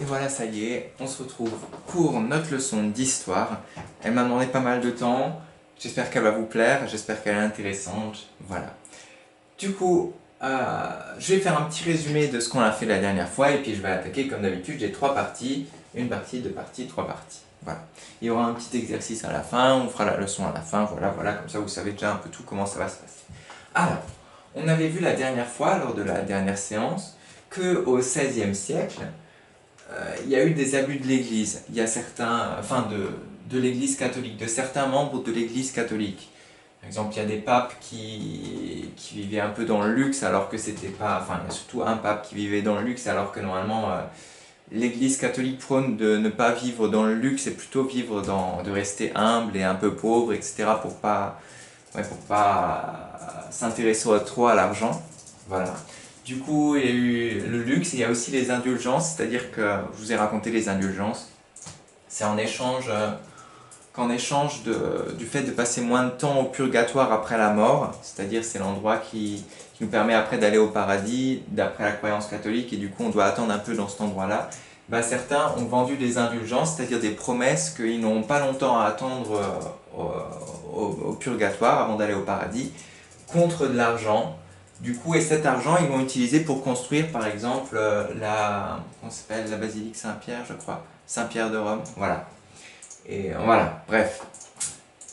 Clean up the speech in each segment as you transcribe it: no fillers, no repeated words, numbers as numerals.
Et voilà, ça y est, on se retrouve pour notre leçon d'histoire. Elle m'a demandé pas mal de temps, j'espère qu'elle va vous plaire, j'espère qu'elle est intéressante, voilà. Du coup, je vais faire un petit résumé de ce qu'on a fait la dernière fois, et puis je vais attaquer comme d'habitude, j'ai 3 parties, une partie, 2 parties, 3 parties, voilà. Il y aura un petit exercice à la fin, on fera la leçon à la fin, voilà, comme ça vous savez déjà un peu tout comment ça va se passer. Alors, on avait vu la dernière fois, lors de la dernière séance, qu'au XVIe siècle, il y a eu des abus de l'Église. Il y a certains, enfin de l'Église catholique, de certains membres de l'Église catholique. Par exemple, il y a des papes qui vivaient un peu dans le luxe alors que c'était pas... Enfin, il y a surtout un pape qui vivait dans le luxe alors que normalement l'Église catholique prône de ne pas vivre dans le luxe et plutôt vivre de rester humble et un peu pauvre, etc. pour pas s'intéresser trop à l'argent. Voilà. Du coup, il y a eu le luxe et il y a aussi les indulgences, c'est-à-dire que je vous ai raconté les indulgences. C'est en échange, du fait de passer moins de temps au purgatoire après la mort, c'est-à-dire c'est l'endroit qui nous permet après d'aller au paradis, d'après la croyance catholique, et du coup on doit attendre un peu dans cet endroit-là. Bah, certains ont vendu des indulgences, c'est-à-dire des promesses qu'ils n'ont pas longtemps à attendre au purgatoire avant d'aller au paradis, contre de l'argent. Du coup, et cet argent, ils vont utiliser pour construire, par exemple, comment s'appelle, la basilique Saint-Pierre, je crois, Saint-Pierre de Rome, voilà. Et voilà, bref.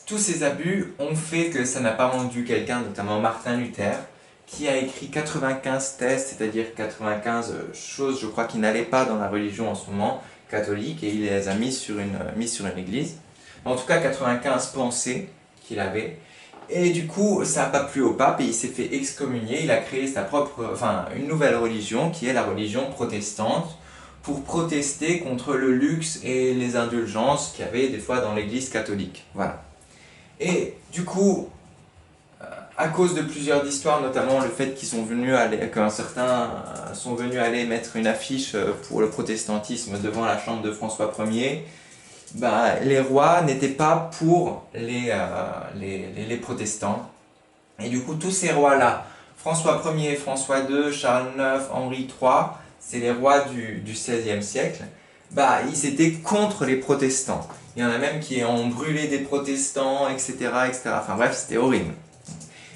Tous ces abus ont fait que ça n'a pas rendu quelqu'un, notamment Martin Luther, qui a écrit 95 thèses, c'est-à-dire 95 choses, je crois, qui n'allaient pas dans la religion en ce moment, catholique, et il les a mises sur une église. En tout cas, 95 pensées qu'il avait. Et du coup, ça n'a pas plu au pape et il s'est fait excommunier. Il a créé une nouvelle religion qui est la religion protestante pour protester contre le luxe et les indulgences qu'il y avait des fois dans l'église catholique. Voilà. Et du coup, à cause de plusieurs histoires, notamment le fait qu'un certain sont venus aller mettre une affiche pour le protestantisme devant la chambre de François Ier, bah, les rois n'étaient pas pour les protestants. Et du coup, tous ces rois-là, François Ier, François II, Charles IX, Henri III, c'est les rois du XVIe siècle, bah, ils étaient contre les protestants. Il y en a même qui ont brûlé des protestants, etc., etc. Enfin bref, c'était horrible.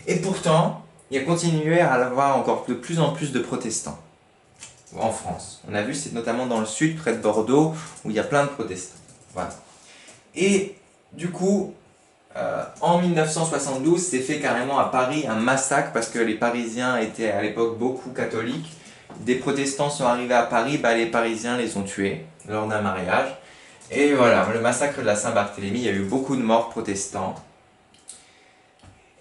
Et pourtant, il a continué à y avoir encore de plus en plus de protestants en France. On a vu, c'est notamment dans le sud, près de Bordeaux, où il y a plein de protestants. Voilà. Et du coup, en 1972, s'est fait carrément à Paris un massacre parce que les Parisiens étaient à l'époque beaucoup catholiques. Des protestants sont arrivés à Paris, bah, les Parisiens les ont tués lors d'un mariage. Et voilà, le massacre de la Saint-Barthélemy, il y a eu beaucoup de morts protestants.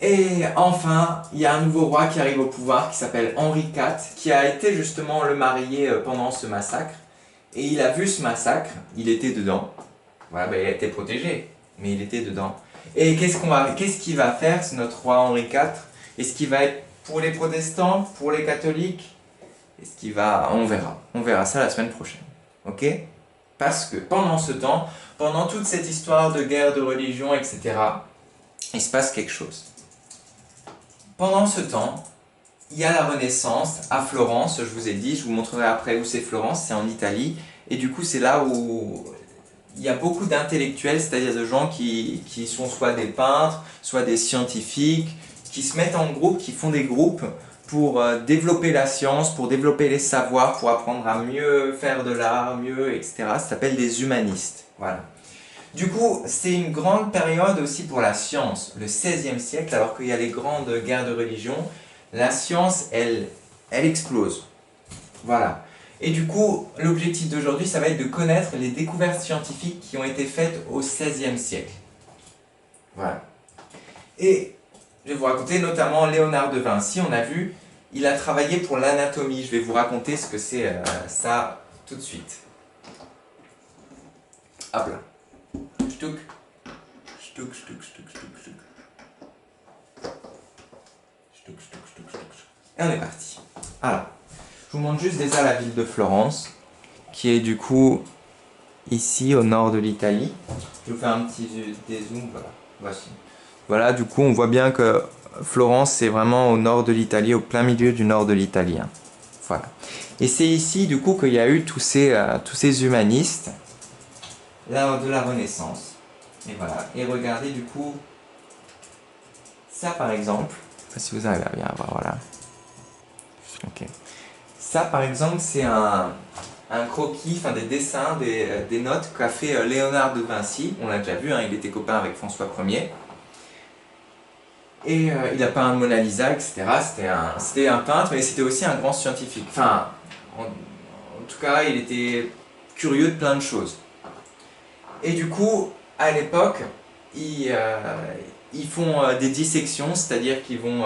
Et enfin, il y a un nouveau roi qui arrive au pouvoir qui s'appelle Henri IV, qui a été justement le marié pendant ce massacre. Et il a vu ce massacre, il était dedans. Voilà, bah, il a été protégé, mais il était dedans. Et qu'est-ce qu'il va faire, notre roi Henri IV? Est-ce qu'il va être pour les protestants, pour les catholiques? On verra. On verra ça la semaine prochaine. Ok? Parce que pendant ce temps, pendant toute cette histoire de guerre de religion, etc., il se passe quelque chose. Pendant ce temps, il y a la Renaissance à Florence, je vous ai dit, je vous montrerai après où c'est Florence, c'est en Italie, et du coup c'est là où il y a beaucoup d'intellectuels, c'est-à-dire de gens qui sont soit des peintres, soit des scientifiques, qui se mettent en groupe, qui font des groupes pour développer la science, pour développer les savoirs, pour apprendre à mieux faire de l'art, mieux, etc. Ça s'appelle des humanistes. Voilà. Du coup, c'est une grande période aussi pour la science, le XVIe siècle, alors qu'il y a les grandes guerres de religion, la science, elle explose. Voilà. Et du coup, l'objectif d'aujourd'hui, ça va être de connaître les découvertes scientifiques qui ont été faites au XVIe siècle. Voilà. Et je vais vous raconter notamment Léonard de Vinci, on a vu, il a travaillé pour l'anatomie. Je vais vous raconter ce que c'est ça tout de suite. Hop là. Ch'touk. Ch'touk, ch'touk, ch'touk, ch'touk, ch'touk. Ch'touk, ch'touk, ch'touk, ch'touk. Et on est parti. Alors, je vous montre juste déjà la ville de Florence, qui est du coup ici au nord de l'Italie. Je vous fais un petit dézoom, voilà. Voici. Voilà, du coup on voit bien que Florence c'est vraiment au nord de l'Italie, au plein milieu du nord de l'Italie. Hein. Voilà. Et c'est ici, du coup, qu'il y a eu tous ces humanistes là, de la Renaissance. Et voilà. Et regardez, du coup, ça, par exemple. Je ne sais pas si vous arrivez à bien voir, voilà. Ok. Ça, par exemple, c'est un croquis, enfin des dessins, des notes qu'a fait Léonard de Vinci. On l'a déjà vu, hein, il était copain avec François Ier. Et il a peint Mona Lisa, etc. C'était un peintre, mais c'était aussi un grand scientifique. Enfin, en tout cas, il était curieux de plein de choses. Et du coup, à l'époque, ils font des dissections, c'est-à-dire qu'ils vont,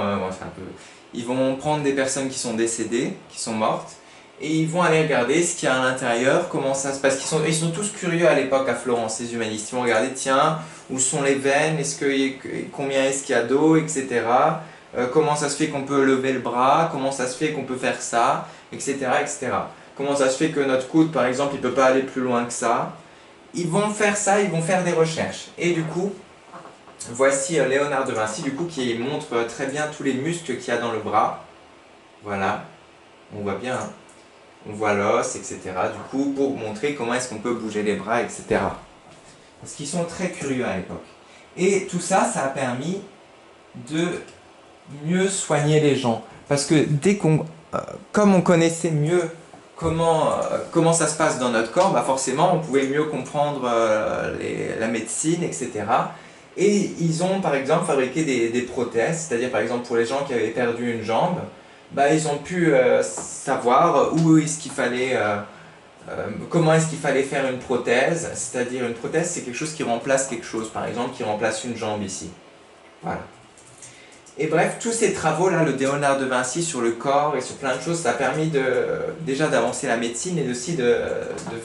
ils vont prendre des personnes qui sont décédées, qui sont mortes, et ils vont aller regarder ce qu'il y a à l'intérieur, comment ça se passe. Ils sont tous curieux à l'époque à Florence, ces humanistes. Ils vont regarder, tiens, où sont les veines, combien est-ce qu'il y a d'eau, etc. Comment ça se fait qu'on peut lever le bras, comment ça se fait qu'on peut faire ça, etc., etc. Comment ça se fait que notre coude, par exemple, il ne peut pas aller plus loin que ça. Ils vont faire ça, ils vont faire des recherches. Et du coup, voici Léonard de Vinci, du coup, qui montre très bien tous les muscles qu'il y a dans le bras. Voilà, on voit bien, hein. On voit l'os, etc. Du coup, pour montrer comment est-ce qu'on peut bouger les bras, etc. Parce qu'ils sont très curieux à l'époque. Et tout ça, ça a permis de mieux soigner les gens. Parce que comme on connaissait mieux comment ça se passe dans notre corps, bah forcément on pouvait mieux comprendre la médecine, etc. Et ils ont par exemple fabriqué des prothèses, c'est-à-dire par exemple pour les gens qui avaient perdu une jambe, bah, ils ont pu savoir où est-ce qu'il fallait, comment est-ce qu'il fallait faire une prothèse, c'est-à-dire une prothèse c'est quelque chose qui remplace quelque chose, par exemple qui remplace une jambe ici. Voilà. Et bref, tous ces travaux-là, le Léonard de Vinci sur le corps et sur plein de choses, ça a permis déjà d'avancer la médecine et aussi de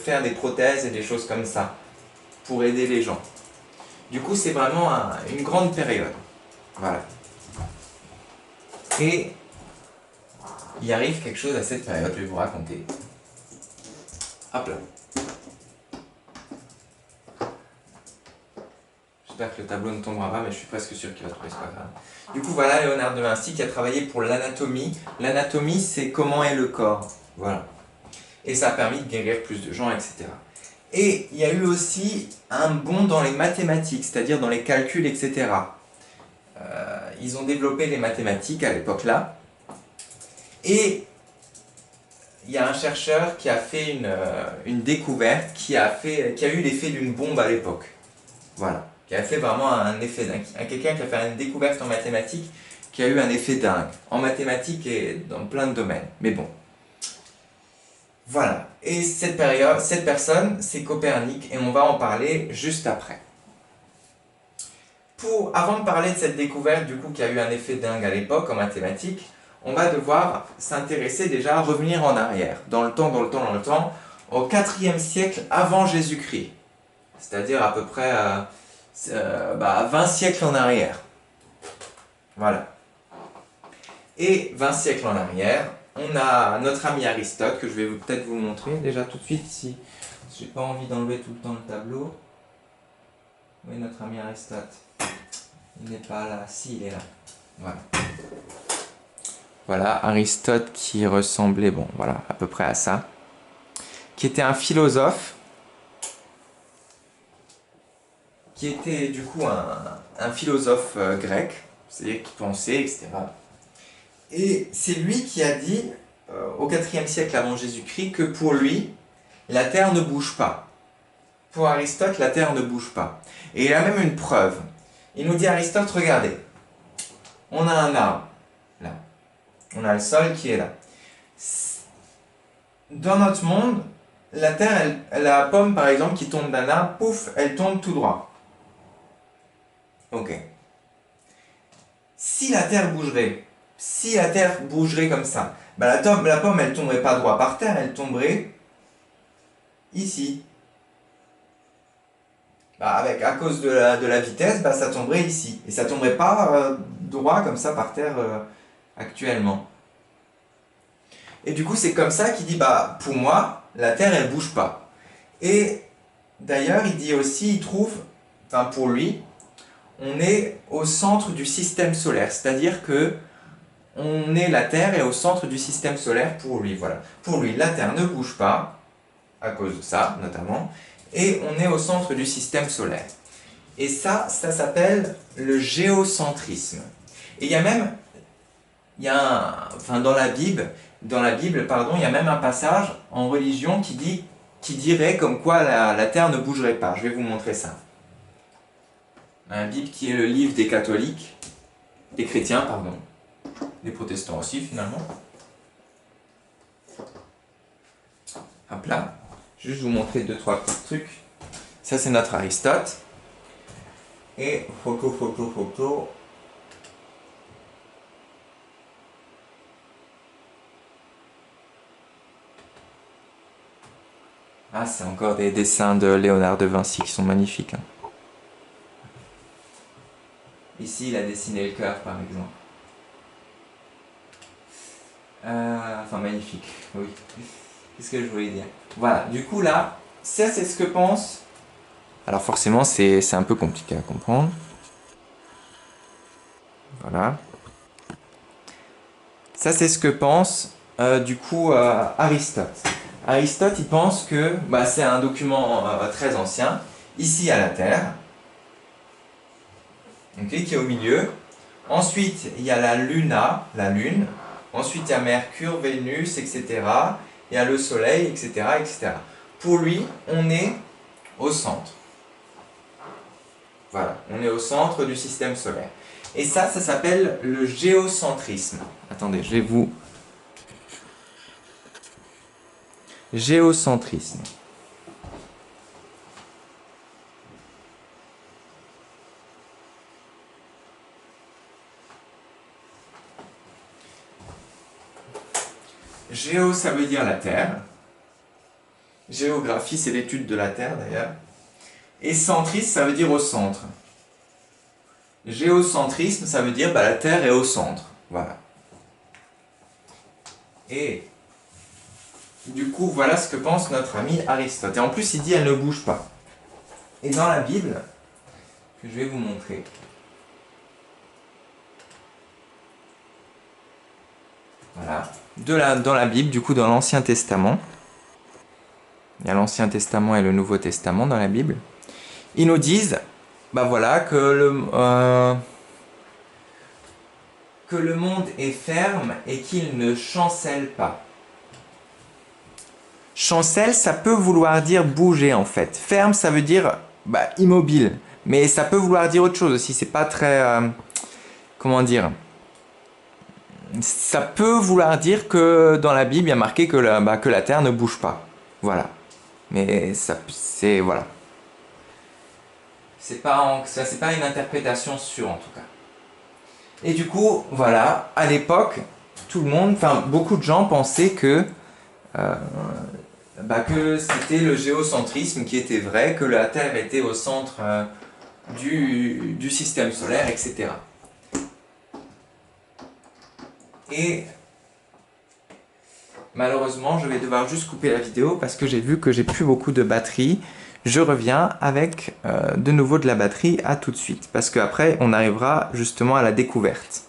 faire des prothèses et des choses comme ça pour aider les gens. Du coup, c'est vraiment une grande période. Voilà. Et il arrive quelque chose à cette période, je vais vous raconter. Hop là. J'espère que le tableau ne tombera pas, mais je suis presque sûr qu'il va trouver, c'est pas grave. Du coup, voilà Léonard de Vinci qui a travaillé pour l'anatomie. L'anatomie, c'est comment est le corps. Voilà. Et ça a permis de guérir plus de gens, etc. Et il y a eu aussi un bond dans les mathématiques, c'est-à-dire dans les calculs, etc. Ils ont développé les mathématiques à l'époque-là. Et il y a un chercheur qui a fait une découverte qui a eu l'effet d'une bombe à l'époque. Voilà. Qui a fait vraiment un effet dingue. Quelqu'un qui a fait une découverte en mathématiques qui a eu un effet dingue. En mathématiques et dans plein de domaines. Mais bon. Voilà. Et cette personne, c'est Copernic et on va en parler juste après. Avant de parler de cette découverte, du coup, qui a eu un effet dingue à l'époque en mathématiques, on va devoir s'intéresser déjà, revenir en arrière, dans le temps, au IVe siècle avant Jésus-Christ. C'est-à-dire à peu près 20 siècles en arrière. Voilà. Et 20 siècles en arrière, on a notre ami Aristote, que je vais peut-être vous montrer déjà tout de suite, si j'ai pas envie d'enlever tout le temps le tableau. Oui, notre ami Aristote. Il n'est pas là. Si, il est là. Voilà. Voilà, Aristote qui ressemblait, bon, voilà, à peu près à ça. Qui était un philosophe. Qui était du coup un philosophe grec, c'est-à-dire qui pensait, etc. Et c'est lui qui a dit, au IVe siècle avant Jésus-Christ, que pour lui, la Terre ne bouge pas. Pour Aristote, la Terre ne bouge pas. Et il a même une preuve. Il nous dit, Aristote, regardez, on a un arbre, là. On a le sol qui est là. Dans notre monde, la Terre, la pomme par exemple qui tombe d'un arbre, pouf, elle tombe tout droit. Ok. Si la Terre bougerait comme ça, bah la pomme elle tomberait pas droit par terre, elle tomberait ici. Bah à cause de la vitesse, bah ça tomberait ici. Et ça tomberait pas droit comme ça par terre actuellement. Et du coup c'est comme ça qu'il dit, bah pour moi, la Terre elle bouge pas. Et d'ailleurs il dit aussi, il trouve, enfin pour lui, on est au centre du système solaire, c'est-à-dire que la Terre est au centre du système solaire pour lui. Voilà. Pour lui, la Terre ne bouge pas, à cause de ça notamment, et on est au centre du système solaire. Et ça s'appelle le géocentrisme. Et il y a même, enfin dans la Bible, pardon, il y a même un passage en religion qui dirait comme quoi la Terre ne bougerait pas. Je vais vous montrer ça. La Bible qui est le livre des catholiques, des chrétiens, pardon, des protestants aussi finalement. Hop là, juste vous montrer 2-3 petits trucs. Ça c'est notre Aristote. Et photo. Ah, c'est encore des dessins de Léonard de Vinci qui sont magnifiques. Hein. Ici, il a dessiné le cœur, par exemple. Enfin, magnifique, oui. Qu'est-ce que je voulais dire? Voilà, du coup, là, ça, c'est ce que pense... Alors, forcément, c'est un peu compliqué à comprendre. Voilà. Ça, c'est ce que pense, du coup, Aristote. Aristote, il pense que c'est un document très ancien. Ici, il y a la Terre, okay, qui est au milieu. Ensuite, il y a la Luna, la Lune. Ensuite, il y a Mercure, Vénus, etc. Il y a le Soleil, etc., etc. Pour lui, on est au centre. Voilà, on est au centre du système solaire. Et ça s'appelle le géocentrisme. Attendez, je vais vous... Géocentrisme. Géo, ça veut dire la Terre. Géographie, c'est l'étude de la Terre d'ailleurs. Et centrisme, ça veut dire au centre. Géocentrisme, ça veut dire la Terre est au centre. Voilà. Et du coup, voilà ce que pense notre ami Aristote. Et en plus, il dit elle ne bouge pas. Et dans la Bible, que je vais vous montrer. Voilà. Dans la Bible, du coup, dans l'Ancien Testament. Il y a l'Ancien Testament et le Nouveau Testament dans la Bible. Ils nous disent, voilà, que le monde est ferme et qu'il ne chancelle pas. Chancelle, ça peut vouloir dire bouger en fait. Ferme, ça veut dire immobile. Mais ça peut vouloir dire autre chose aussi. C'est pas très... comment dire? Ça peut vouloir dire que dans la Bible, il y a marqué que la Terre ne bouge pas. Voilà. Mais c'est... Voilà. C'est pas une interprétation sûre en tout cas. Et du coup, voilà, à l'époque, tout le monde, enfin beaucoup de gens pensaient que c'était le géocentrisme qui était vrai, que la Terre était au centre du système solaire, etc. Et malheureusement, je vais devoir juste couper la vidéo parce que j'ai vu que j'ai plus beaucoup de batterie. Je reviens avec de nouveau de la batterie, à tout de suite. Parce qu'après, on arrivera justement à la découverte.